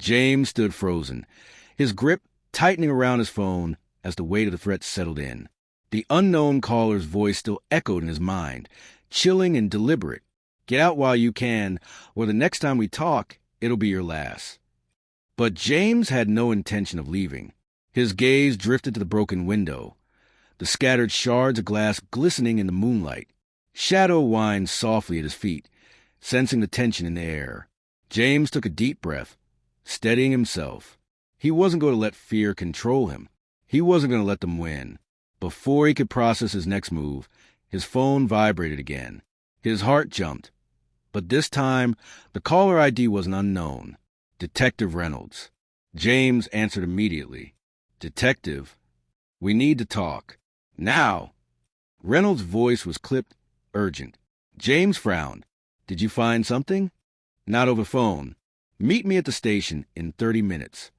James stood frozen, his grip tightening around his phone as the weight of the threat settled in. The unknown caller's voice still echoed in his mind, chilling and deliberate. "Get out while you can, or the next time we talk, it'll be your last." But James had no intention of leaving. His gaze drifted to the broken window, the scattered shards of glass glistening in the moonlight. Shadow whined softly at his feet, sensing the tension in the air. James took a deep breath, steadying himself. He wasn't going to let fear control him. He wasn't going to let them win. Before he could process his next move, his phone vibrated again. His heart jumped. But this time, the caller ID was an unknown. Detective Reynolds. James answered immediately. "Detective, we need to talk. Now." Reynolds' voice was clipped, urgent. James frowned. "Did you find something?" "Not over phone. Meet me at the station in 30 minutes.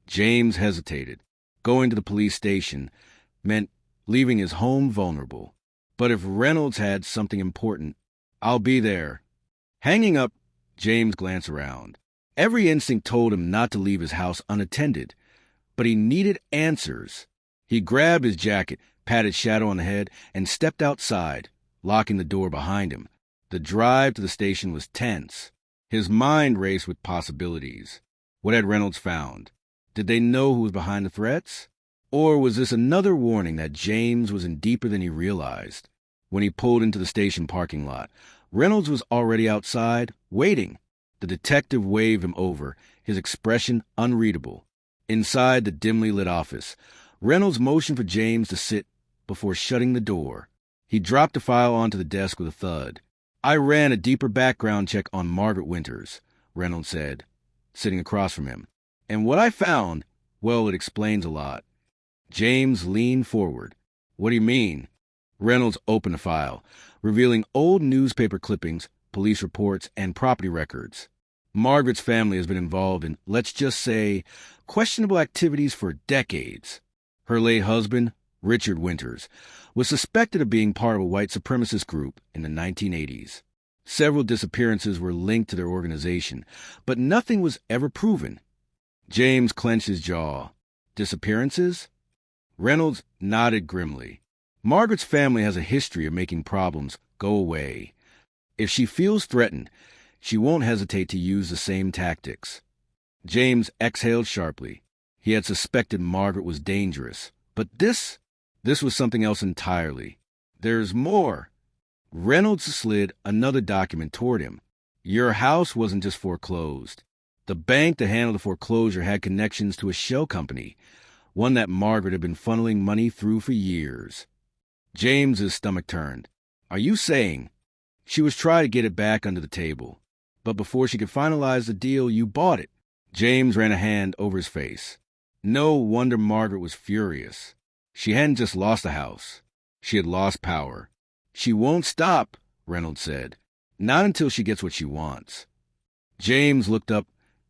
James hesitated. Going to the police station meant leaving his home vulnerable. But if Reynolds had something important, "I'll be there." Hanging up, James glanced around. Every instinct told him not to leave his house unattended, but he needed answers. He grabbed his jacket, patted Shadow on the head, and stepped outside, locking the door behind him. The drive to the station was tense. His mind raced with possibilities. What had Reynolds found? Did they know who was behind the threats? Or was this another warning that James was in deeper than he realized? When he pulled into the station parking lot, Reynolds was already outside, waiting. The detective waved him over, his expression unreadable. Inside the dimly lit office, Reynolds motioned for James to sit before shutting the door. He dropped the file onto the desk with a thud. "I ran a deeper background check on Margaret Winters," Reynolds said, sitting across from him. "And what I found, well, it explains a lot." James leaned forward. "What do you mean?" Reynolds opened the file, revealing old newspaper clippings, police reports, and property records. Margaret's family has been involved in, let's just say, questionable activities for decades. Her late husband, Richard Winters, was suspected of being part of a white supremacist group in the 1980s. Several disappearances were linked to their organization, but nothing was ever proven. James clenched his jaw. Disappearances? Reynolds nodded grimly. Margaret's family has a history of making problems go away. If she feels threatened, she won't hesitate to use the same tactics. James exhaled sharply. He had suspected Margaret was dangerous, but this was something else entirely. "There's more." Reynolds slid another document toward him. "Your house wasn't just foreclosed. The bank that handled the foreclosure had connections to a shell company, one that Margaret had been funneling money through for years." James's stomach turned. "Are you saying—" "She was trying to get it back under the table, but before she could finalize the deal, you bought it." James ran a hand over his face. No wonder Margaret was furious. She hadn't just lost the house. She had lost power. "She won't stop," Reynolds said. "Not until she gets what she wants." James looked up,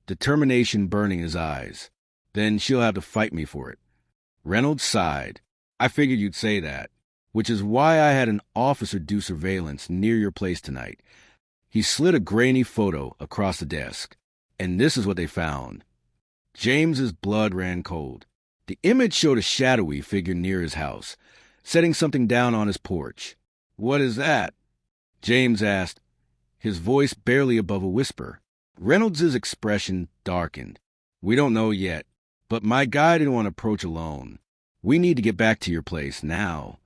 determination burning his eyes. "Then she'll have to fight me for it." Reynolds sighed. "I figured you'd say that, which is why I had an officer do surveillance near your place tonight." He slid a grainy photo across the desk. "And this is what they found." James's blood ran cold. The image showed a shadowy figure near his house, setting something down on his porch. "What is that?" James asked, his voice barely above a whisper. Reynolds's expression darkened. "We don't know yet, but my guy didn't want to approach alone. We need to get back to your place now."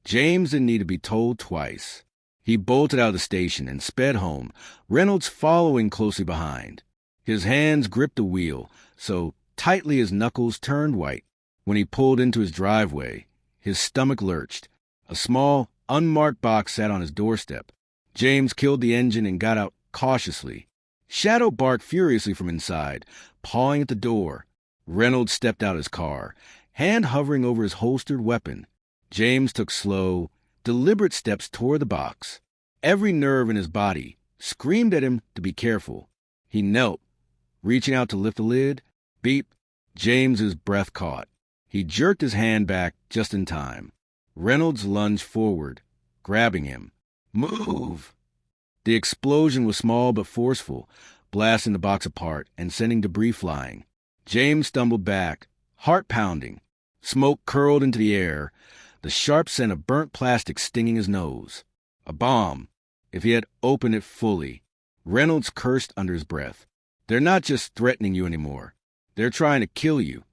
James didn't need to be told twice. He bolted out of the station and sped home, Reynolds following closely behind. His hands gripped the wheel so tightly his knuckles turned white. When he pulled into his driveway, his stomach lurched. A small, unmarked box sat on his doorstep. James killed the engine and got out cautiously. Shadow barked furiously from inside, pawing at the door. Reynolds stepped out of his car, hand hovering over his holstered weapon. James took slow, deliberate steps toward the box. Every nerve in his body screamed at him to be careful. He knelt, reaching out to lift the lid. Beep. James's breath caught. He jerked his hand back just in time. Reynolds lunged forward, grabbing him. "Move!" The explosion was small but forceful. blasting the box apart and sending debris flying. James stumbled back, heart pounding. Smoke curled into the air, the sharp scent of burnt plastic stinging his nose. A bomb. If he had opened it fully. Reynolds cursed under his breath. They're not just threatening you anymore. They're trying to kill you.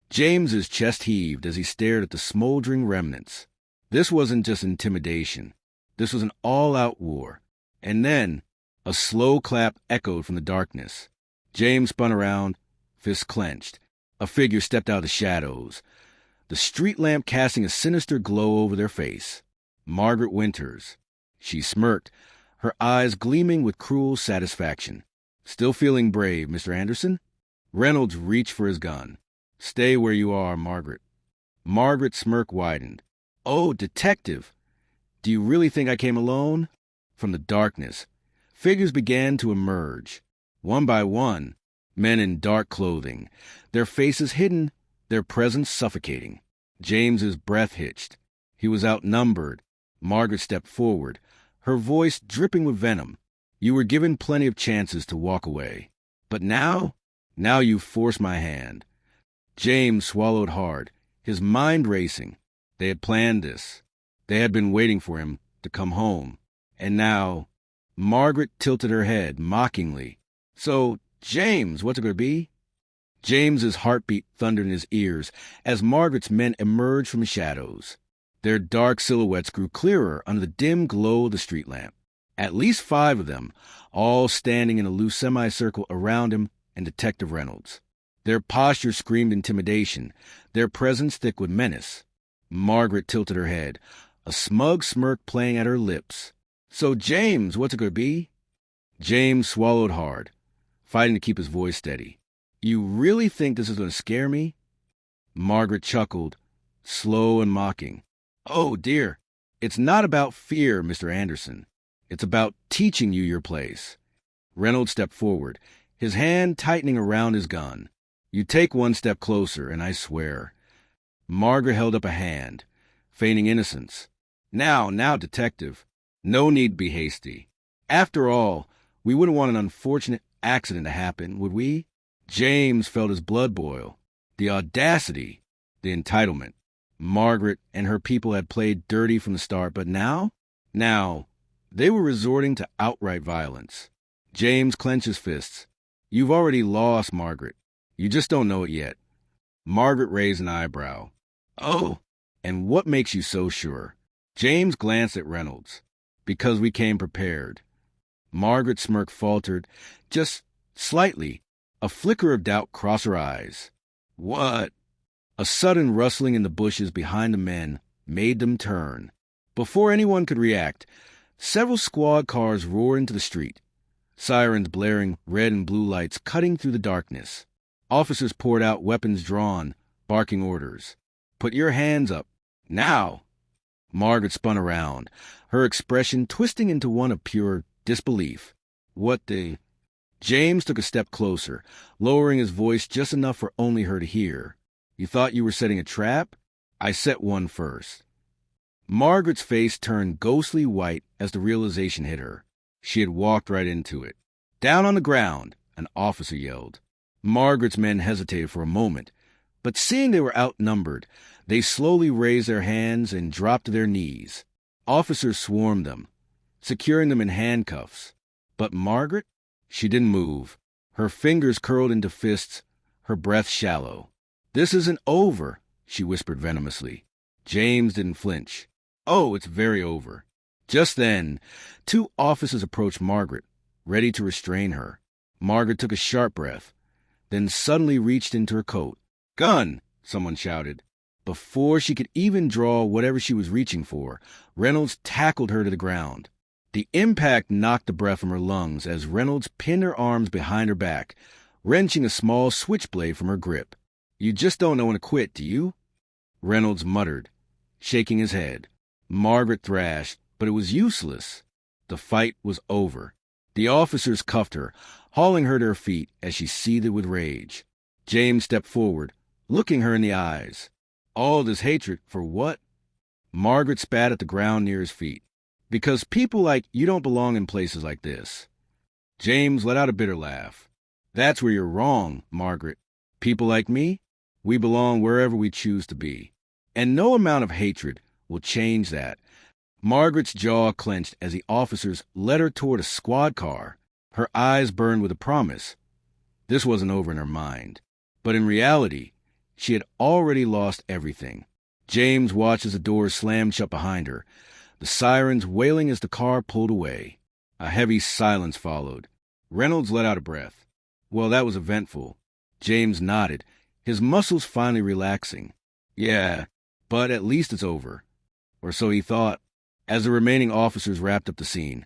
James's chest heaved as he stared at the smoldering remnants. This wasn't just intimidation. This was an all-out war. And then, a slow clap echoed from the darkness. James spun around, fists clenched. A figure stepped out of the shadows, the street lamp casting a sinister glow over their face. Margaret Winters. She smirked, her eyes gleaming with cruel satisfaction. Still feeling brave, Mr. Anderson? Reynolds reached for his gun. Stay where you are, Margaret. Margaret's smirk widened. Oh, detective! Do you really think I came alone? From the darkness, figures began to emerge. One by one, men in dark clothing, their faces hidden, their presence suffocating. James's breath hitched. He was outnumbered. Margaret stepped forward, her voice dripping with venom. You were given plenty of chances to walk away. But now you force my hand. James swallowed hard, his mind racing. They had planned this. They had been waiting for him to come home. And now, Margaret tilted her head mockingly. So, James, what's it going to be? James's heartbeat thundered in his ears as Margaret's men emerged from the shadows. Their dark silhouettes grew clearer under the dim glow of the street lamp. At least 5 of them, all standing in a loose semicircle around him and Detective Reynolds. Their posture screamed intimidation, their presence thick with menace. Margaret tilted her head, a smug smirk playing at her lips. So, James, what's it going to be? James swallowed hard, fighting to keep his voice steady. You really think this is going to scare me? Margaret chuckled, slow and mocking. Oh, dear. It's not about fear, Mr. Anderson. It's about teaching you your place. Reynolds stepped forward, his hand tightening around his gun. You take one step closer, and I swear. Margaret held up a hand, feigning innocence. Now, detective. No need to be hasty. After all, we wouldn't want an unfortunate accident to happen, would we? James felt his blood boil. The audacity, the entitlement. Margaret and her people had played dirty from the start, but now, they were resorting to outright violence. James clenched his fists. You've already lost, Margaret. You just don't know it yet. Margaret raised an eyebrow. Oh, and what makes you so sure? James glanced at Reynolds. Because we came prepared. Margaret's smirk faltered, just slightly. A flicker of doubt crossed her eyes. What? A sudden rustling in the bushes behind the men made them turn. Before anyone could react, several squad cars roared into the street, sirens blaring red and blue lights cutting through the darkness. Officers poured out, weapons drawn, barking orders. Put your hands up. Now! Margaret spun around, her expression twisting into one of pure disbelief. What the... James took a step closer, lowering his voice just enough for only her to hear. You thought you were setting a trap? I set one first. Margaret's face turned ghostly white as the realization hit her. She had walked right into it. Down on the ground, an officer yelled. Margaret's men hesitated for a moment, but seeing they were outnumbered, they slowly raised their hands and dropped to their knees. Officers swarmed them, securing them in handcuffs. But Margaret? She didn't move. Her fingers curled into fists, her breath shallow. This isn't over, she whispered venomously. James didn't flinch. Oh, it's very over. Just then, 2 officers approached Margaret, ready to restrain her. Margaret took a sharp breath, then suddenly reached into her coat. Gun! Someone shouted. Before she could even draw whatever she was reaching for, Reynolds tackled her to the ground. The impact knocked the breath from her lungs as Reynolds pinned her arms behind her back, wrenching a small switchblade from her grip. You just don't know when to quit, do you? Reynolds muttered, shaking his head. Margaret thrashed, but it was useless. The fight was over. The officers cuffed her, hauling her to her feet as she seethed with rage. James stepped forward, looking her in the eyes. All this hatred for what? Margaret spat at the ground near his feet. Because people like you don't belong in places like this. James let out a bitter laugh. That's where you're wrong, Margaret. People like me, we belong wherever we choose to be. And no amount of hatred will change that. Margaret's jaw clenched as the officers led her toward a squad car. Her eyes burned with a promise. This wasn't over in her mind. But in reality, she had already lost everything. James watched as the doors slammed shut behind her, the sirens wailing as the car pulled away. A heavy silence followed. Reynolds let out a breath. Well, that was eventful. James nodded, his muscles finally relaxing. Yeah, but at least it's over. Or so he thought. As the remaining officers wrapped up the scene,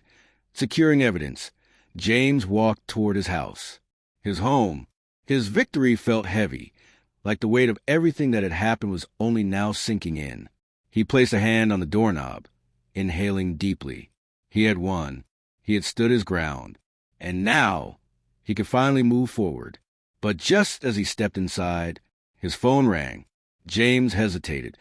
securing evidence, James walked toward his house. His home. His victory felt heavy, like the weight of everything that had happened was only now sinking in. He placed a hand on the doorknob, inhaling deeply. He had won. He had stood his ground. And now he could finally move forward. But just as he stepped inside, his phone rang. James hesitated,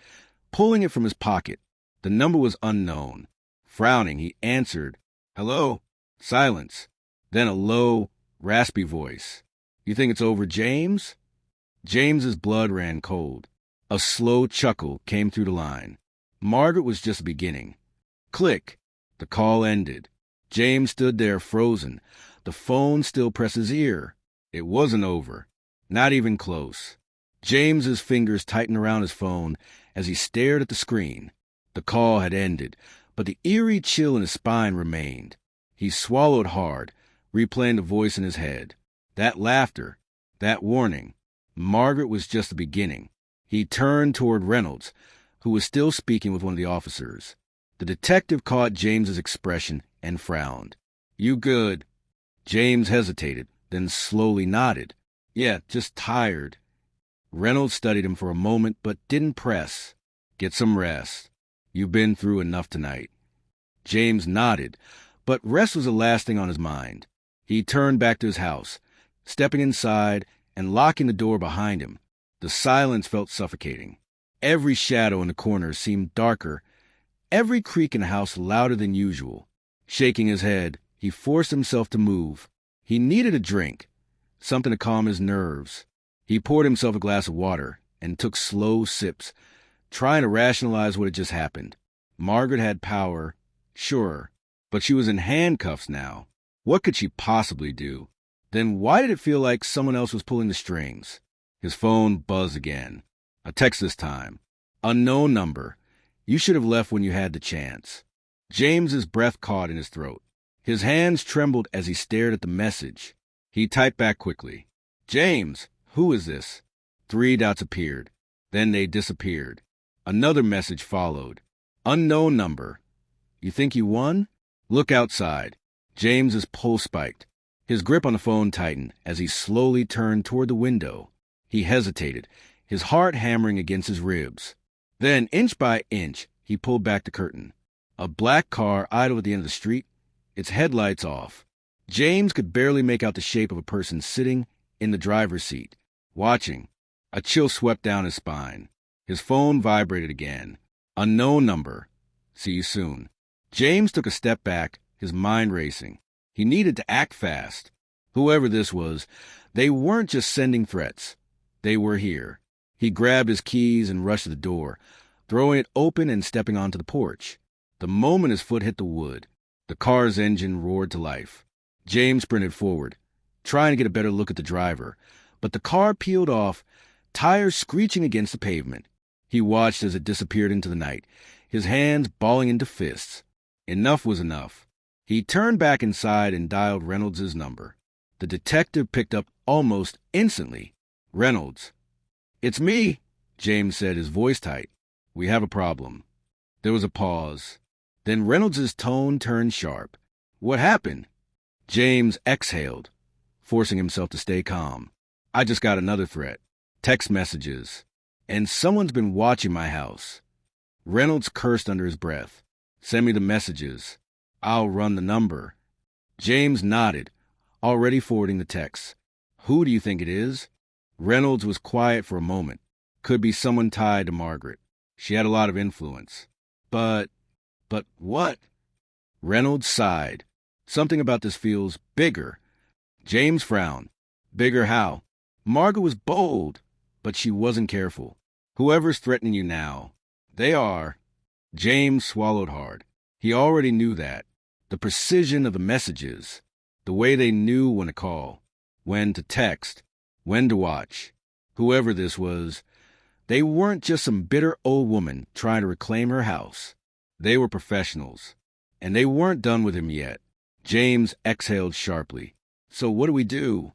pulling it from his pocket. The number was unknown. Frowning, he answered, "Hello?" Silence. Then a low, raspy voice. "You think it's over, James?" James's blood ran cold. A slow chuckle came through the line. Margaret was just beginning. Click. The call ended. James stood there frozen, the phone still pressed his ear. It wasn't over. Not even close. James's fingers tightened around his phone as he stared at the screen. The call had ended, but the eerie chill in his spine remained. He swallowed hard, replaying the voice in his head. That laughter, that warning. Margaret was just the beginning. He turned toward Reynolds, who was still speaking with one of the officers. The detective caught James's expression and frowned. "You good?" James hesitated, then slowly nodded. "Yeah, just tired." Reynolds studied him for a moment, but didn't press. "Get some rest. You've been through enough tonight." James nodded, but rest was the last thing on his mind. He turned back to his house, stepping inside and locking the door behind him. The silence felt suffocating. Every shadow in the corner seemed darker, every creak in the house louder than usual. Shaking his head, he forced himself to move. He needed a drink, something to calm his nerves. He poured himself a glass of water and took slow sips, trying to rationalize what had just happened. Margaret had power, sure, but she was in handcuffs now. What could she possibly do? Then why did it feel like someone else was pulling the strings? His phone buzzed again. A text this time. "Unknown number. You should have left when you had the chance." James's breath caught in his throat. His hands trembled as he stared at the message. He typed back quickly. "James, who is this?" 3 dots appeared. Then they disappeared. Another message followed. "Unknown number. You think you won? Look outside." James's pulse spiked. His grip on the phone tightened as he slowly turned toward the window. He hesitated, his heart hammering against his ribs. Then, inch by inch, he pulled back the curtain. A black car idled at the end of the street, its headlights off. James could barely make out the shape of a person sitting in the driver's seat, watching. A chill swept down his spine. His phone vibrated again. "Unknown number. See you soon." James took a step back, his mind racing. He needed to act fast. Whoever this was, they weren't just sending threats. They were here. He grabbed his keys and rushed to the door, throwing it open and stepping onto the porch. The moment his foot hit the wood, the car's engine roared to life. James sprinted forward, trying to get a better look at the driver, but the car peeled off, tires screeching against the pavement. He watched as it disappeared into the night, his hands balling into fists. Enough was enough. He turned back inside and dialed Reynolds' number. The detective picked up almost instantly. "Reynolds." "It's me," James said, his voice tight. "We have a problem." There was a pause. Then Reynolds' tone turned sharp. "What happened?" James exhaled, forcing himself to stay calm. "I just got another threat. Text messages. And someone's been watching my house." Reynolds cursed under his breath. "Send me the messages. I'll run the number." James nodded, already forwarding the text. "Who do you think it is?" Reynolds was quiet for a moment. "Could be someone tied to Margaret. She had a lot of influence." But what?" Reynolds sighed. Something about this feels bigger. James frowned. Bigger how? Margaret was bold, but she wasn't careful. Whoever's threatening you now, they are. James swallowed hard. He already knew that. The precision of the messages, the way they knew when to call, when to text, when to watch. Whoever this was, they weren't just some bitter old woman trying to reclaim her house. They were professionals, and they weren't done with him yet. James exhaled sharply. So what do we do?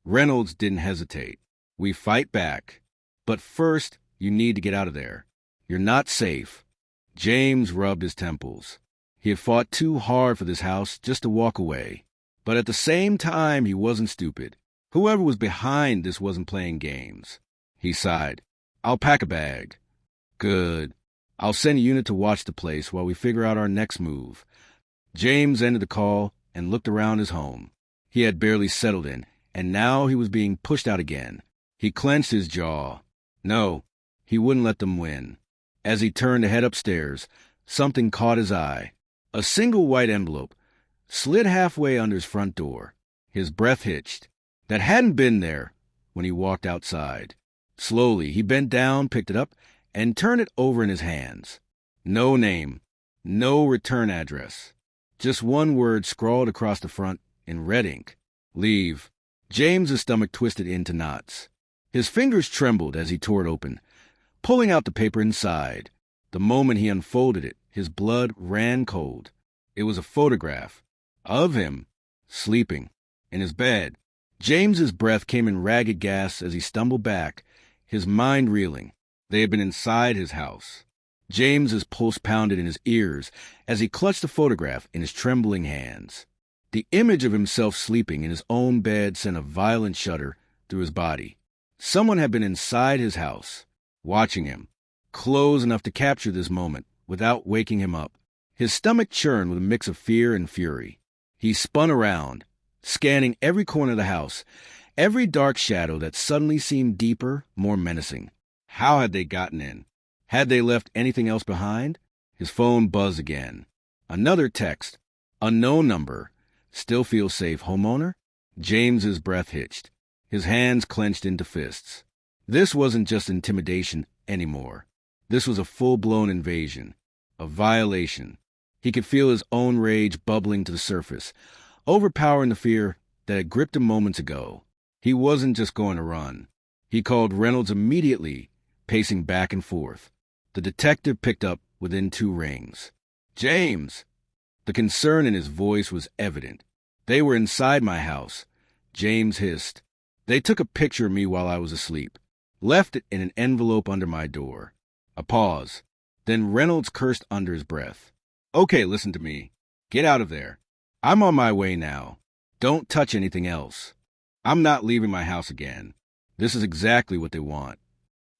Reynolds didn't hesitate. We fight back. But first, you need to get out of there. You're not safe. James rubbed his temples. He had fought too hard for this house just to walk away. But at the same time, he wasn't stupid. Whoever was behind this wasn't playing games. He sighed. I'll pack a bag. Good. I'll send a unit to watch the place while we figure out our next move. James ended the call and looked around his home. He had barely settled in, and now he was being pushed out again. He clenched his jaw. No, he wouldn't let them win. As he turned to head upstairs, something caught his eye. A single white envelope slid halfway under his front door. His breath hitched. That hadn't been there when he walked outside. Slowly, he bent down, picked it up, and turned it over in his hands. No name, no return address. Just one word scrawled across the front in red ink. Leave. James's stomach twisted into knots. His fingers trembled as he tore it open, pulling out the paper inside. The moment he unfolded it, his blood ran cold. It was a photograph of him, sleeping, in his bed. James's breath came in ragged gasps as he stumbled back, his mind reeling. They had been inside his house. James's pulse pounded in his ears as he clutched the photograph in his trembling hands. The image of himself sleeping in his own bed sent a violent shudder through his body. Someone had been inside his house, watching him, close enough to capture this moment without waking him up. His stomach churned with a mix of fear and fury. He spun around, scanning every corner of the house, every dark shadow that suddenly seemed deeper, more menacing. How had they gotten in? Had they left anything else behind? His phone buzzed again. Another text. Unknown number. Still feel safe, homeowner? James's breath hitched. His hands clenched into fists. This wasn't just intimidation anymore. This was a full-blown invasion, a violation. He could feel his own rage bubbling to the surface, overpowering the fear that had gripped him moments ago. He wasn't just going to run. He called Reynolds immediately, pacing back and forth. The detective picked up within 2 rings. James! The concern in his voice was evident. They were inside my house. James hissed. They took a picture of me while I was asleep. Left it in an envelope under my door. A pause. Then Reynolds cursed under his breath. Okay, listen to me. Get out of there. I'm on my way now. Don't touch anything else. I'm not leaving my house again. This is exactly what they want.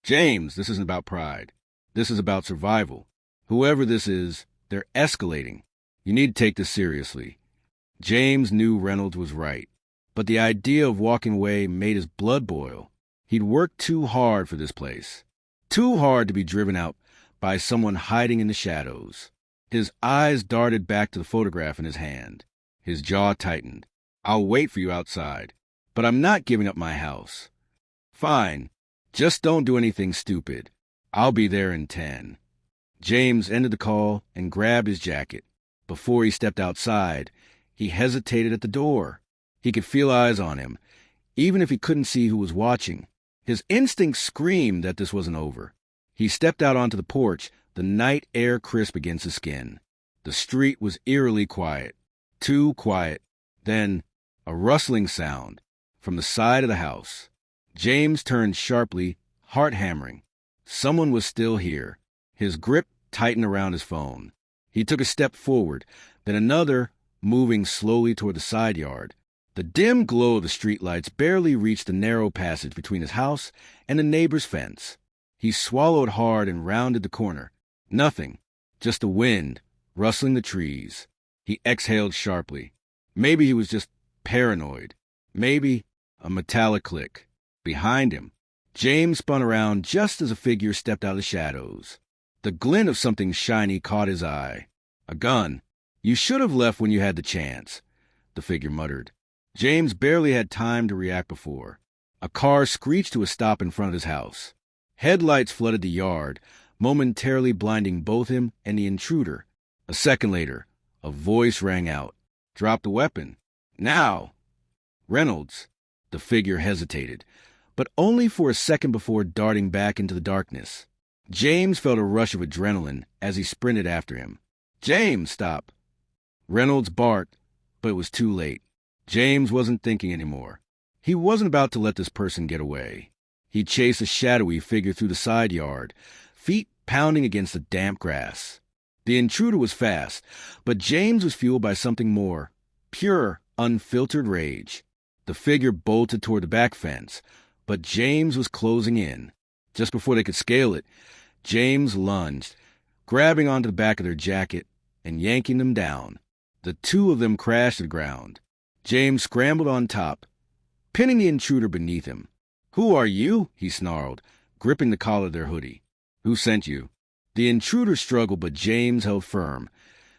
James, this isn't about pride. This is about survival. Whoever this is, they're escalating. You need to take this seriously. James knew Reynolds was right, but the idea of walking away made his blood boil. He'd worked too hard for this place. Too hard to be driven out by someone hiding in the shadows. His eyes darted back to the photograph in his hand. His jaw tightened. I'll wait for you outside, but I'm not giving up my house. Fine. Just don't do anything stupid. I'll be there in 10. James ended the call and grabbed his jacket. Before he stepped outside, he hesitated at the door. He could feel eyes on him, even if he couldn't see who was watching. His instincts screamed that this wasn't over. He stepped out onto the porch, the night air crisp against his skin. The street was eerily quiet. Too quiet. Then, a rustling sound from the side of the house. James turned sharply, heart hammering. Someone was still here. His grip tightened around his phone. He took a step forward, then another, moving slowly toward the side yard. The dim glow of the streetlights barely reached the narrow passage between his house and the neighbor's fence. He swallowed hard and rounded the corner. Nothing, just the wind, rustling the trees. He exhaled sharply. Maybe he was just paranoid. Maybe a metallic click. Behind him, James spun around just as a figure stepped out of the shadows. The glint of something shiny caught his eye. A gun. "You should have left when you had the chance," the figure muttered. James barely had time to react before a car screeched to a stop in front of his house. Headlights flooded the yard, momentarily blinding both him and the intruder. A second later, a voice rang out. "Drop the weapon. Now!" "Reynolds." The figure hesitated, but only for a second before darting back into the darkness. James felt a rush of adrenaline as he sprinted after him. "James, stop!" Reynolds barked, but it was too late. James wasn't thinking anymore. He wasn't about to let this person get away. He chased a shadowy figure through the side yard, feet pounding against the damp grass. The intruder was fast, but James was fueled by something more, pure, unfiltered rage. The figure bolted toward the back fence, but James was closing in. Just before they could scale it, James lunged, grabbing onto the back of their jacket and yanking them down. The two of them crashed to the ground. James scrambled on top, pinning the intruder beneath him. "Who are you?" he snarled, gripping the collar of their hoodie. "Who sent you?" The intruder struggled, but James held firm,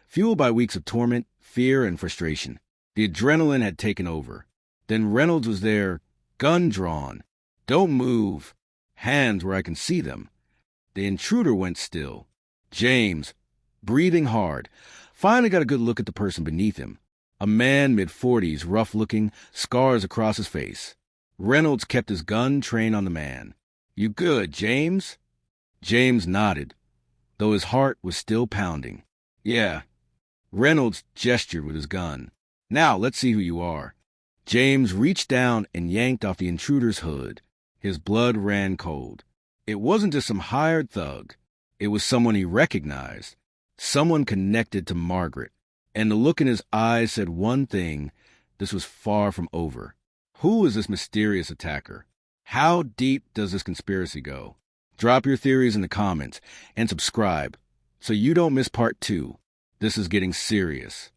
fueled by weeks of torment, fear, and frustration. The adrenaline had taken over. Then Reynolds was there, gun drawn. "Don't move. Hands where I can see them." The intruder went still. James, breathing hard, finally got a good look at the person beneath him. A man mid-40s, rough-looking, scars across his face. Reynolds kept his gun trained on the man. "You good, James?" James nodded, though his heart was still pounding. "Yeah." Reynolds gestured with his gun. "Now, let's see who you are." James reached down and yanked off the intruder's hood. His blood ran cold. It wasn't just some hired thug. It was someone he recognized, someone connected to Margaret. And the look in his eyes said one thing: this was far from over. Who is this mysterious attacker? How deep does this conspiracy go? Drop your theories in the comments and subscribe so you don't miss part 2. This is getting serious.